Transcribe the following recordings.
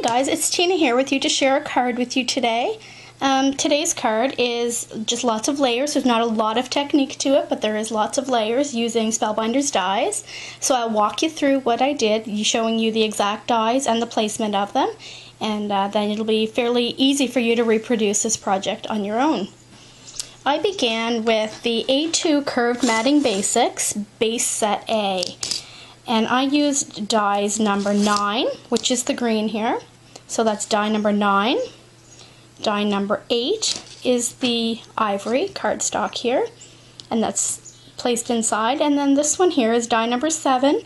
guys, it's Tina here with you to share a card with you today. Today's card is just lots of layers. There's not a lot of technique to it, but there is lots of layers using Spellbinder's dies. So I'll walk you through what I did, showing you the exact dies and the placement of them, and then it'll be fairly easy for you to reproduce this project on your own. I began with the A2 Curved Matting Basics Base Set A. And I used dies number 9, which is the green here. So that's die number 9. Die number 8 is the ivory cardstock here, and that's placed inside. And then this one here is die number 7,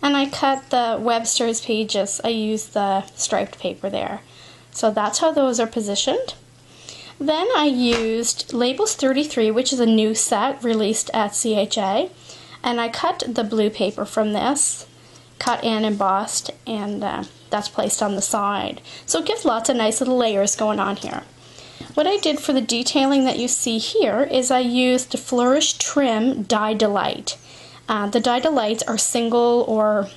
and I cut the Webster's pages. I used the striped paper there. So that's how those are positioned. Then I used Labels 33, which is a new set released at CHA. And I cut the blue paper from this, cut and embossed, and that's placed on the side. So it gives lots of nice little layers going on here. What I did for the detailing that you see here is I used the Flourish Trim Die Delight. The Die Delights are single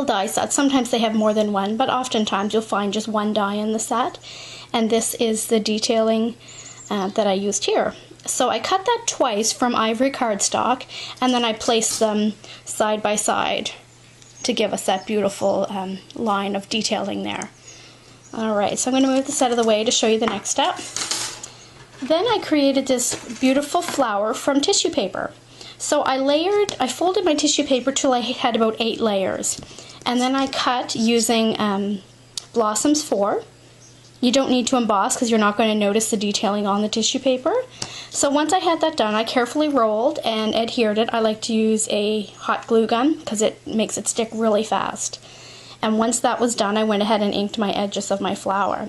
die sets. Sometimes they have more than one, but oftentimes you'll find just one die in the set. And this is the detailing that I used here. So I cut that twice from ivory cardstock, and then I placed them side by side to give us that beautiful line of detailing there. Alright, so I'm going to move this out of the way to show you the next step. Then I created this beautiful flower from tissue paper. So I folded my tissue paper till I had about 8 layers, and then I cut using Blossoms 4. You don't need to emboss because you're not going to notice the detailing on the tissue paper. So once I had that done, I carefully rolled and adhered it. I like to use a hot glue gun because it makes it stick really fast. And once that was done, I went ahead and inked my edges of my flower.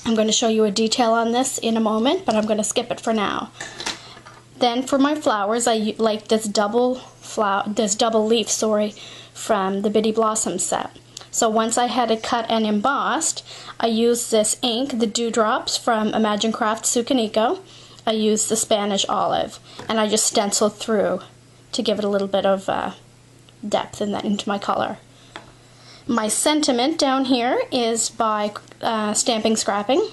I'm going to show you a detail on this in a moment, but I'm going to skip it for now. Then for my flowers, I like this double leaf, from the Bitty Blossom set. So once I had it cut and embossed, I used this ink, the Dewdrops from Imagine Craft Sucanico. I used the Spanish Olive, and I just stenciled through to give it a little bit of depth into my color. My sentiment down here is by Stamping Scrapping,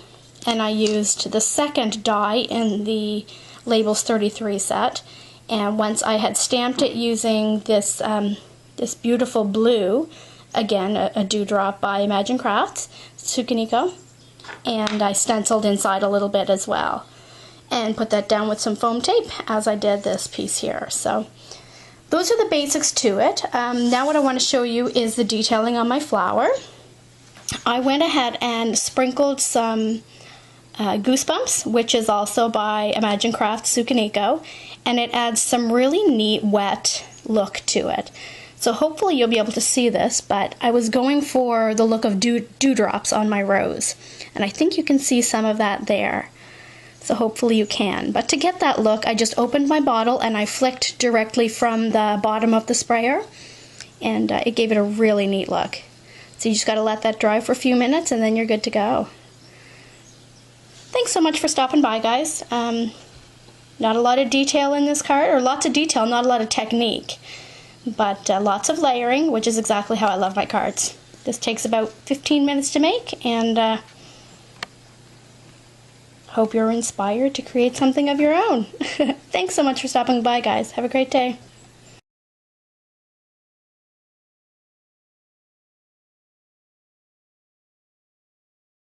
and I used the second die in the Labels 33 set. And once I had stamped it using this beautiful blue, again, a Dewdrop by Imagine Crafts, Sucanico, and I stenciled inside a little bit as well, and put that down with some foam tape as I did this piece here. So those are the basics to it. Now what I want to show you is the detailing on my flower. I went ahead and sprinkled some Goosebumps, which is also by Imagine Crafts Sucanico, and it adds some really neat wet look to it. So hopefully you'll be able to see this, but I was going for the look of dewdrops on my rose, and I think you can see some of that there. So hopefully you can. But to get that look, I just opened my bottle and I flicked directly from the bottom of the sprayer, and it gave it a really neat look. So you just got to let that dry for a few minutes and then you're good to go. Thanks so much for stopping by, guys. Not a lot of detail in this card, or lots of detail, not a lot of technique. But lots of layering, which is exactly how I love my cards. This takes about 15 minutes to make, and hope you're inspired to create something of your own. Thanks so much for stopping by, guys. Have a great day.